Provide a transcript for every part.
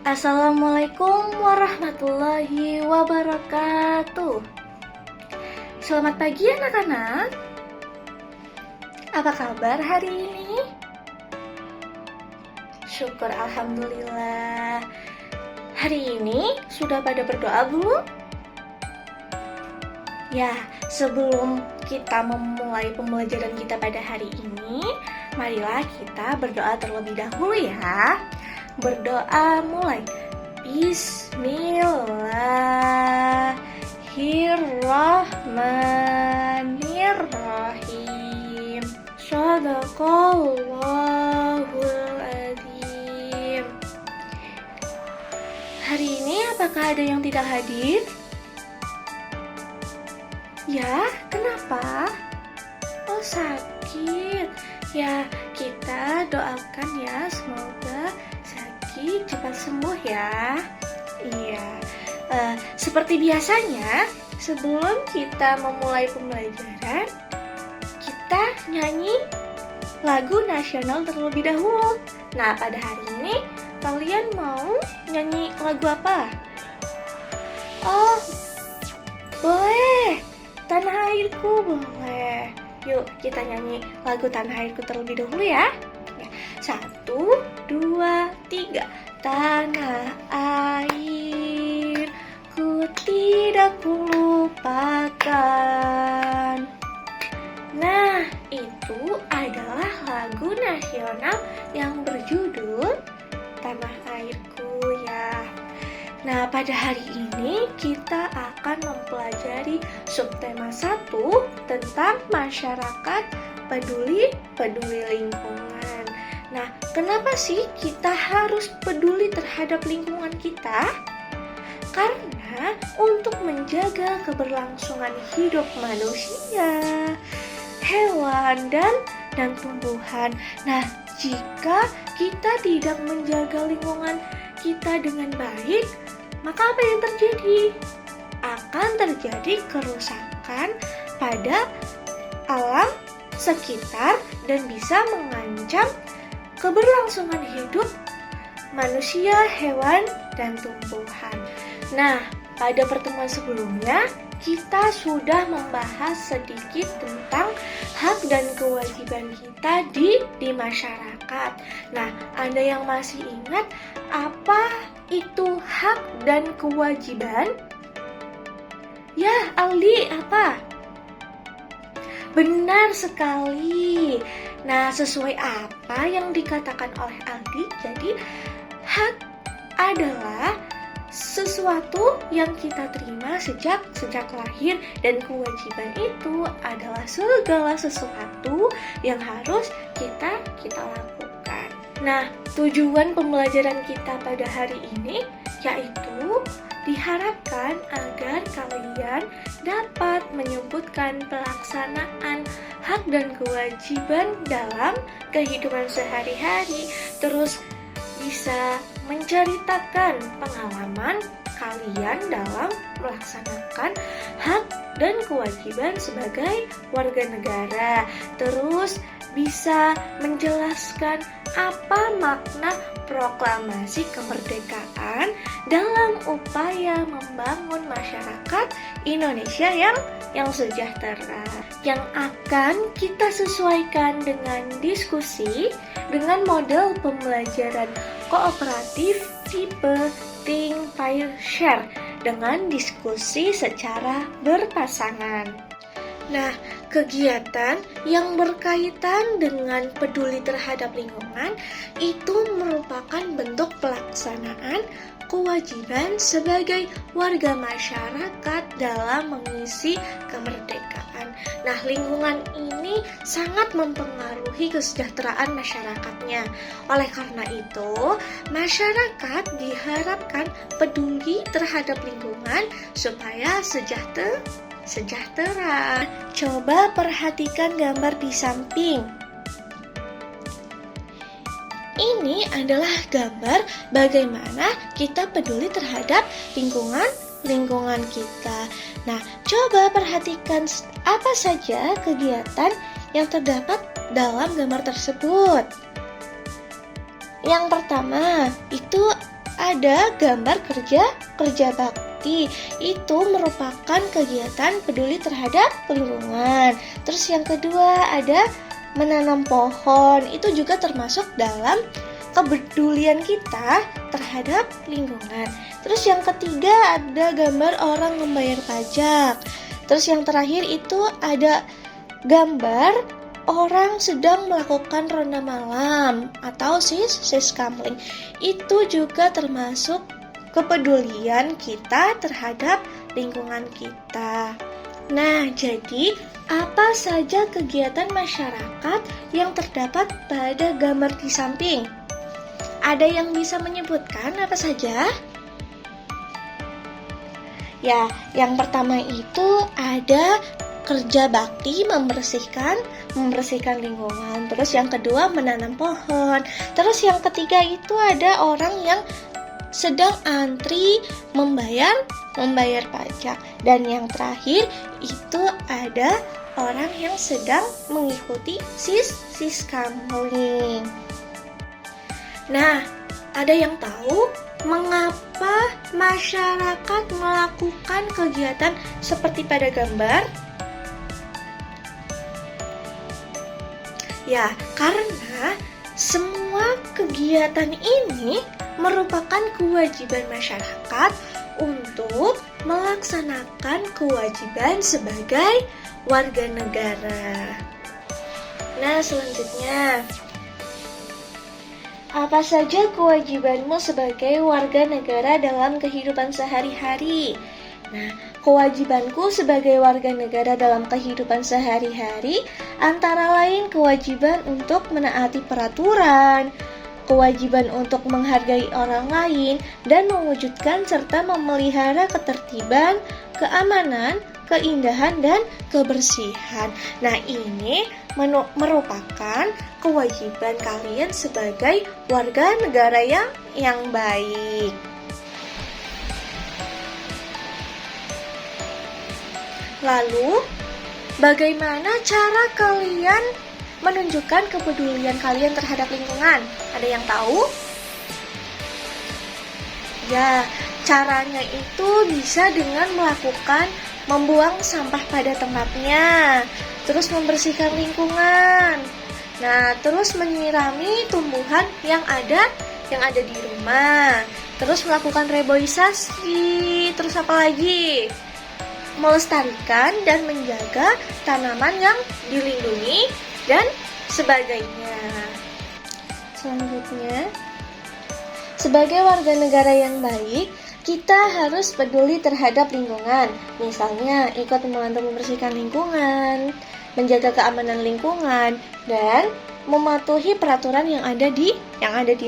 Assalamualaikum warahmatullahi wabarakatuh. Selamat pagi anak-anak. Apa kabar hari ini? Syukur alhamdulillah. Hari ini sudah pada berdoa belum? Ya, sebelum kita memulai pembelajaran kita pada hari ini, marilah kita berdoa terlebih dahulu ya. Berdoa mulai. Bismillahirrahmanirrahim. Shadaqallahul adzim. Hari ini apakah ada yang tidak hadir? Ya, kenapa? Oh, sakit. Ya, kita doakan ya, semoga sakit cepat sembuh ya. Iya, seperti biasanya, sebelum kita memulai pembelajaran, kita nyanyi lagu nasional terlebih dahulu. Nah, pada hari ini, kalian mau nyanyi lagu apa? Oh, boleh. Tanah Airku boleh. Yuk kita nyanyi lagu Tanah Airku terlebih dahulu ya. 1, 2, 3. Tanah airku tidak kulupakan. Nah, itu adalah lagu nasional yang berjudul Tanah Airku ya. Nah, pada hari ini kita akan mempelajari subtema 1 tentang masyarakat peduli lingkungan. Nah, kenapa sih kita harus peduli terhadap lingkungan kita? Karena untuk menjaga keberlangsungan hidup manusia, hewan, dan tumbuhan. Nah, jika kita tidak menjaga lingkungan kita dengan baik, maka apa yang terjadi? Akan terjadi kerusakan pada alam sekitar dan bisa mengancam keberlangsungan hidup manusia, hewan, dan tumbuhan. Nah, pada pertemuan sebelumnya kita sudah membahas sedikit tentang hak dan kewajiban kita di masyarakat. Nah, Anda yang masih ingat apa itu hak dan kewajiban? Ya, Aldi, apa? Benar sekali. Nah, sesuai apa yang dikatakan oleh Aldi, jadi hak adalah sesuatu yang kita terima sejak lahir, dan kewajiban itu adalah segala sesuatu yang harus kita lakukan. Nah, tujuan pembelajaran kita pada hari ini yaitu diharapkan agar kalian dapat menyebutkan pelaksanaan hak dan kewajiban dalam kehidupan sehari-hari, terus bisa menceritakan pengalaman kalian dalam melaksanakan hak dan kewajiban sebagai warga negara, terus bisa menjelaskan apa makna proklamasi kemerdekaan dalam upaya membangun masyarakat Indonesia yang sejahtera, yang akan kita sesuaikan dengan diskusi dengan model pembelajaran kooperatif tipe Think, Pair, Share dengan diskusi secara berpasangan. Nah, kegiatan yang berkaitan dengan peduli terhadap lingkungan itu merupakan bentuk pelaksanaan kewajiban sebagai warga masyarakat dalam mengisi kemerdekaan. Nah, lingkungan ini sangat mempengaruhi kesejahteraan masyarakatnya. Oleh karena itu, masyarakat diharapkan peduli terhadap lingkungan supaya sejahtera. Coba perhatikan gambar di samping. Ini adalah gambar bagaimana kita peduli terhadap lingkungan kita. Nah, coba perhatikan apa saja kegiatan yang terdapat dalam gambar tersebut. Yang pertama, itu ada gambar kerja bakti. Itu merupakan kegiatan peduli terhadap lingkungan. Terus yang kedua ada menanam pohon. Itu juga termasuk dalam kepedulian kita terhadap lingkungan. Terus yang ketiga ada gambar orang membayar pajak. Terus yang terakhir itu ada gambar orang sedang melakukan ronda malam atau siskamling. Itu juga termasuk kepedulian kita terhadap lingkungan kita. Nah, jadi apa saja kegiatan masyarakat yang terdapat pada gambar di samping? Ada yang bisa menyebutkan apa saja? Ya, yang pertama itu ada kerja bakti membersihkan lingkungan. Terus yang kedua menanam pohon. Terus yang ketiga itu ada orang yang sedang antri membayar pajak. Dan yang terakhir itu ada orang yang sedang mengikuti siskamling. Nah, ada yang tahu mengapa masyarakat melakukan kegiatan seperti pada gambar? Ya, karena semua kegiatan ini merupakan kewajiban masyarakat untuk melaksanakan kewajiban sebagai warga negara. Nah, selanjutnya, apa saja kewajibanmu sebagai warga negara dalam kehidupan sehari-hari? Nah, kewajibanku sebagai warga negara dalam kehidupan sehari-hari antara lain kewajiban untuk menaati peraturan, kewajiban untuk menghargai orang lain, dan mewujudkan serta memelihara ketertiban, keamanan, keindahan, dan kebersihan. Nah, ini merupakan kewajiban kalian sebagai warga negara yang baik. Lalu, bagaimana cara kalian menunjukkan kepedulian kalian terhadap lingkungan? Ada yang tahu? Ya, caranya itu bisa dengan membuang sampah pada tempatnya, terus membersihkan lingkungan. Nah, terus menyirami tumbuhan yang ada di rumah. Terus melakukan reboisasi. Terus apa lagi? Melestarikan dan menjaga tanaman yang dilindungi dan sebagainya. Selanjutnya, sebagai warga negara yang baik, kita harus peduli terhadap lingkungan. Misalnya, ikut membantu membersihkan lingkungan, menjaga keamanan lingkungan, dan mematuhi peraturan yang ada di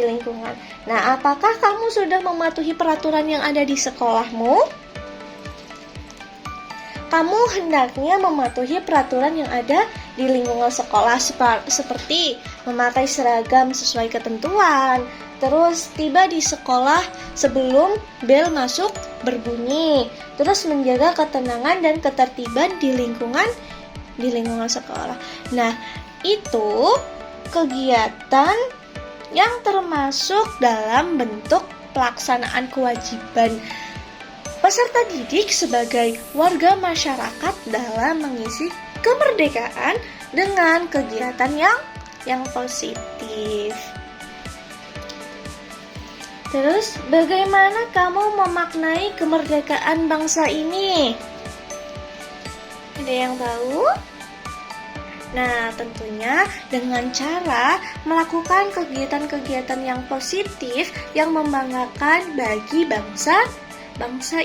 lingkungan. Nah, apakah kamu sudah mematuhi peraturan yang ada di sekolahmu? Kamu hendaknya mematuhi peraturan yang ada di lingkungan sekolah seperti memakai seragam sesuai ketentuan, terus tiba di sekolah sebelum bel masuk berbunyi, terus menjaga ketenangan dan ketertiban di lingkungan sekolah. Nah, itu kegiatan yang termasuk dalam bentuk pelaksanaan kewajiban peserta didik sebagai warga masyarakat dalam mengisi kemerdekaan dengan kegiatan yang positif. Terus, bagaimana kamu memaknai kemerdekaan bangsa ini? Ada yang tahu? Nah, tentunya dengan cara melakukan kegiatan-kegiatan yang positif yang membanggakan bagi bangsa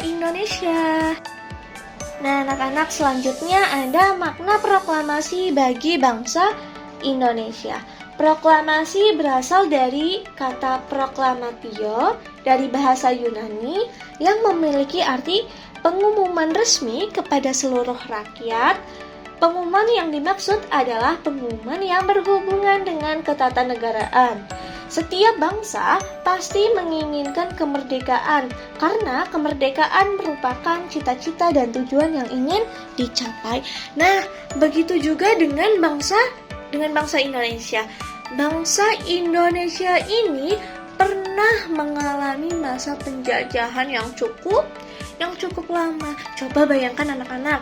Indonesia. Nah, anak-anak, selanjutnya ada makna proklamasi bagi bangsa Indonesia. Proklamasi berasal dari kata proklamatio dari bahasa Yunani yang memiliki arti pengumuman resmi kepada seluruh rakyat. Pengumuman yang dimaksud adalah pengumuman yang berhubungan dengan ketatanegaraan. Setiap bangsa pasti menginginkan kemerdekaan karena kemerdekaan merupakan cita-cita dan tujuan yang ingin dicapai. Nah, begitu juga dengan bangsa Indonesia. Bangsa Indonesia ini pernah mengalami masa penjajahan yang cukup lama. Coba bayangkan anak-anak.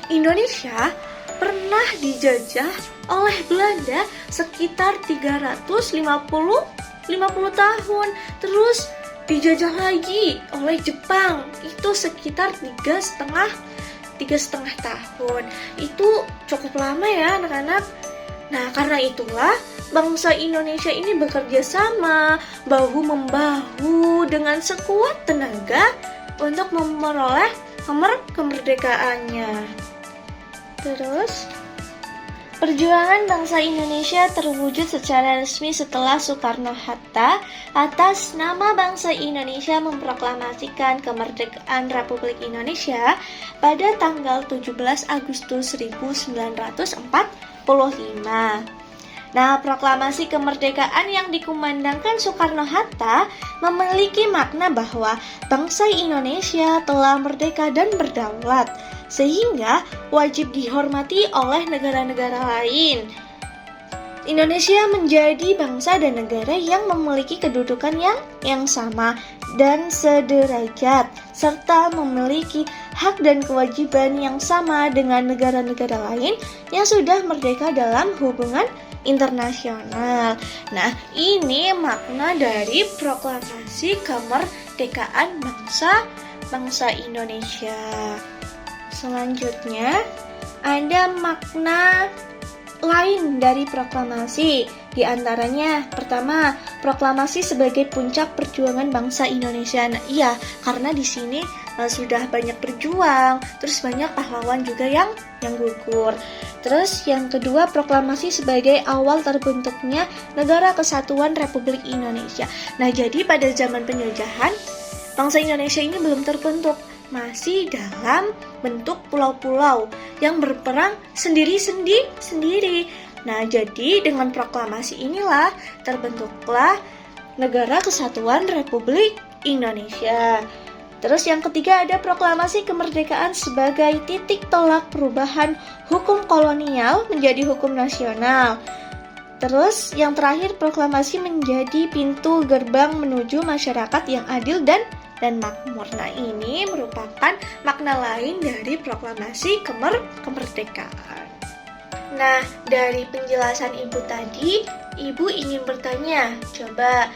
Indonesia pernah dijajah oleh Belanda sekitar 350 tahun. Terus dijajah lagi oleh Jepang itu sekitar 3,5 tahun. Itu cukup lama ya anak-anak. Nah, karena itulah bangsa Indonesia ini bekerja sama, bahu-membahu dengan sekuat tenaga untuk memperoleh kemerdekaannya. Terus, perjuangan bangsa Indonesia terwujud secara resmi setelah Soekarno-Hatta atas nama bangsa Indonesia memproklamasikan kemerdekaan Republik Indonesia pada tanggal 17 Agustus 1945. Nah, proklamasi kemerdekaan yang dikumandangkan Soekarno-Hatta memiliki makna bahwa bangsa Indonesia telah merdeka dan berdaulat, sehingga wajib dihormati oleh negara-negara lain. Indonesia menjadi bangsa dan negara yang memiliki kedudukan yang sama dan sederajat, serta memiliki hak dan kewajiban yang sama dengan negara-negara lain yang sudah merdeka dalam hubungan internasional. Nah, ini makna dari proklamasi kemerdekaan bangsa Indonesia. Selanjutnya, ada makna lain dari proklamasi. Di antaranya, pertama, proklamasi sebagai puncak perjuangan bangsa Indonesia. Nah, iya, karena di sini sudah banyak berjuang, terus banyak pahlawan juga yang gugur. Terus yang kedua, proklamasi sebagai awal terbentuknya Negara Kesatuan Republik Indonesia. Nah, jadi pada zaman penjajahan, bangsa Indonesia ini belum terbentuk, masih dalam bentuk pulau-pulau yang berperang sendiri. Nah, jadi dengan proklamasi inilah terbentuklah Negara Kesatuan Republik Indonesia. Terus yang ketiga ada proklamasi kemerdekaan sebagai titik tolak perubahan hukum kolonial menjadi hukum nasional. Terus yang terakhir proklamasi menjadi pintu gerbang menuju masyarakat yang adil dan makmur. Nah, ini merupakan makna lain dari proklamasi kemerdekaan. Nah, dari penjelasan Ibu tadi, Ibu ingin bertanya, coba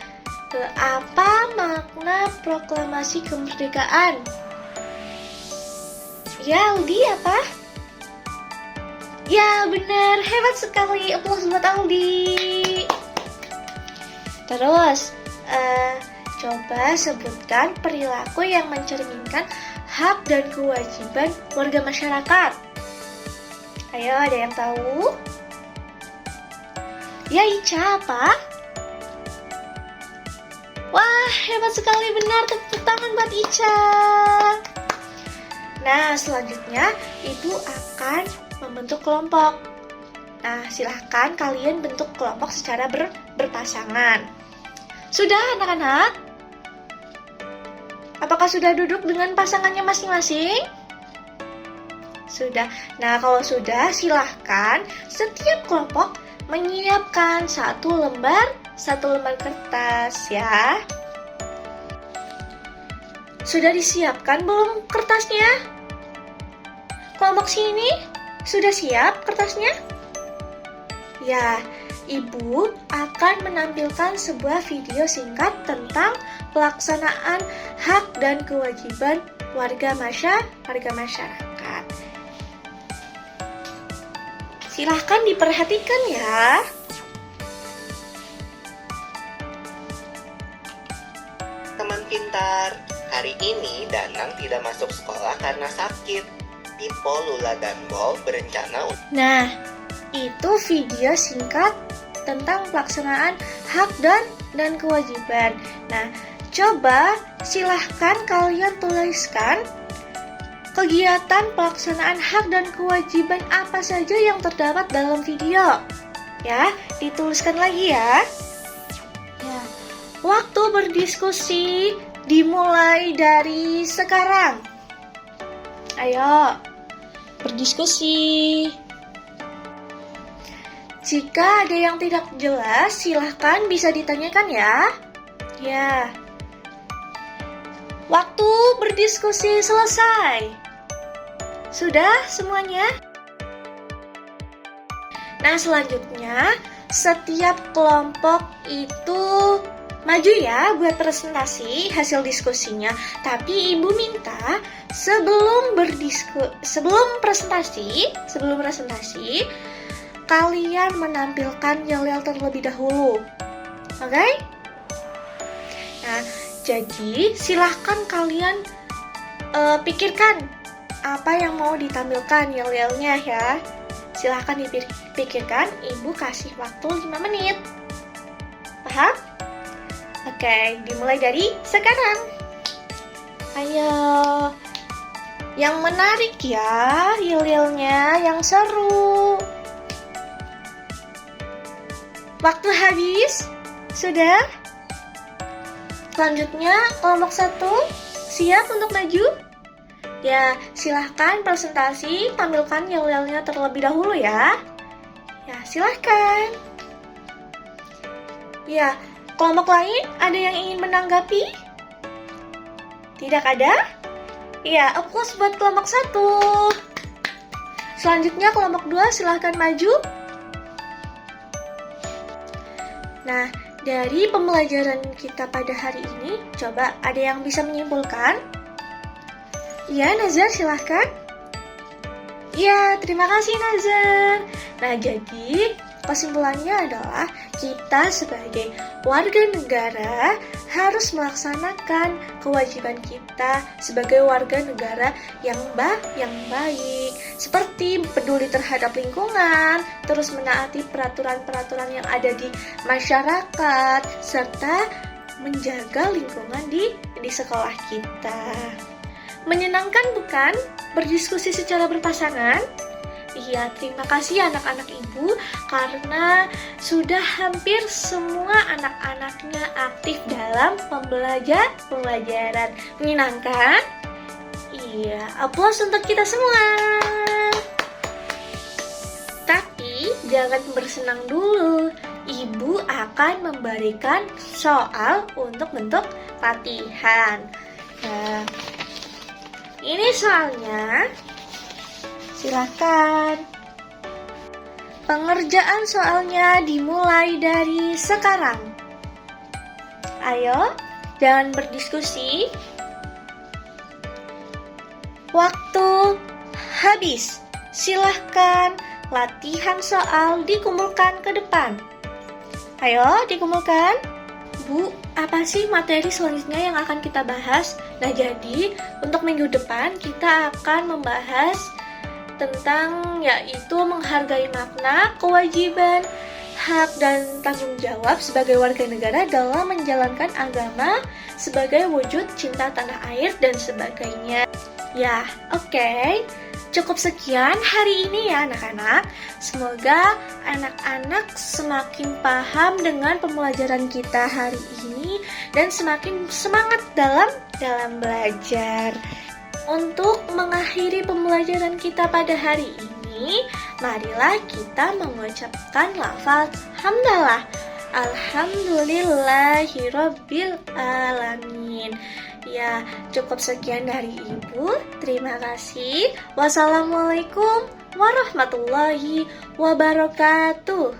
apa makna proklamasi kemerdekaan? Ya, Aldi apa? Ya, benar, hebat sekali. Aplaus buat Aldi. Terus, coba sebutkan perilaku yang mencerminkan hak dan kewajiban warga masyarakat. Ayo, ada yang tahu? Ya, Ica, apa? Wah, hebat sekali, benar. Tepuk tangan buat Ica. Nah, selanjutnya Ibu akan membentuk kelompok. Nah, silahkan kalian bentuk kelompok secara berpasangan. Sudah, anak-anak? Apakah sudah duduk dengan pasangannya masing-masing? Sudah. Nah, kalau sudah, silahkan setiap kelompok menyiapkan satu lembar kertas ya. Sudah disiapkan belum kertasnya? Kelompok sini sudah siap kertasnya? Ya, Ibu akan menampilkan sebuah video singkat tentang pelaksanaan hak dan kewajiban warga masyarakat. Silahkan diperhatikan ya. Teman pintar, hari ini Danang tidak masuk sekolah karena sakit. Pipo, Lula, dan Bol berencana untuk... Nah, itu video singkat tentang pelaksanaan hak dan kewajiban. Nah, coba silahkan kalian tuliskan kegiatan pelaksanaan hak dan kewajiban apa saja yang terdapat dalam video. Ya, dituliskan lagi ya. Ya. Waktu berdiskusi dimulai dari sekarang. Ayo, berdiskusi. Jika ada yang tidak jelas, silahkan bisa ditanyakan ya. Ya. Waktu berdiskusi selesai. Sudah semuanya? Nah, selanjutnya setiap kelompok itu maju ya buat presentasi hasil diskusinya. Tapi Ibu minta sebelum presentasi, kalian menampilkan yel-yel terlebih dahulu. Oke? Nah, jadi silahkan kalian pikirkan apa yang mau ditampilkan yel-yelnya ya. Silahkan dipikirkan, Ibu kasih waktu 5 menit. Paham? Oke, dimulai dari sekarang. Ayo. Yang menarik ya, yel-yelnya yang seru. Waktu habis. Sudah? Selanjutnya, kelompok 1 siap untuk maju? Ya, silahkan presentasi, tampilkan yel-yelnya terlebih dahulu ya. Ya, silahkan. Ya, kelompok lain ada yang ingin menanggapi? Tidak ada? Ya, applause buat kelompok 1. Selanjutnya kelompok 2 silahkan maju. Nah, dari pembelajaran kita pada hari ini, coba ada yang bisa menyimpulkan? Ya, Nazar silahkan. Ya, terima kasih Nazar. Nah, jadi kesimpulannya adalah kita sebagai warga negara harus melaksanakan kewajiban kita sebagai warga negara yang baik, seperti peduli terhadap lingkungan, terus menaati peraturan-peraturan yang ada di masyarakat, serta menjaga lingkungan di sekolah kita. Menyenangkan bukan berdiskusi secara berpasangan? Iya, terima kasih anak-anak Ibu karena sudah hampir semua anak-anaknya aktif dalam pembelajaran. Menyenangkan? Iya, aplaus untuk kita semua. Tapi jangan bersenang dulu. Ibu akan memberikan soal untuk bentuk latihan. Nah, ini soalnya. Silakan. Pengerjaan soalnya dimulai dari sekarang. Ayo, jangan berdiskusi. Waktu habis. Silahkan latihan soal dikumpulkan ke depan. Ayo, dikumpulkan. Bu, apa sih materi selanjutnya yang akan kita bahas? Nah, jadi untuk minggu depan kita akan membahas tentang yaitu menghargai makna, kewajiban, hak dan tanggung jawab sebagai warga negara dalam menjalankan agama sebagai wujud cinta tanah air dan sebagainya. Ya, oke. Cukup sekian hari ini ya anak-anak. Semoga anak-anak semakin paham dengan pembelajaran kita hari ini dan semakin semangat dalam belajar. Untuk mengakhiri pembelajaran kita pada hari ini, marilah kita mengucapkan lafaz hamdalah. Alhamdulillahirabbil alamin. Ya, cukup sekian dari Ibu. Terima kasih. Wassalamualaikum warahmatullahi wabarakatuh.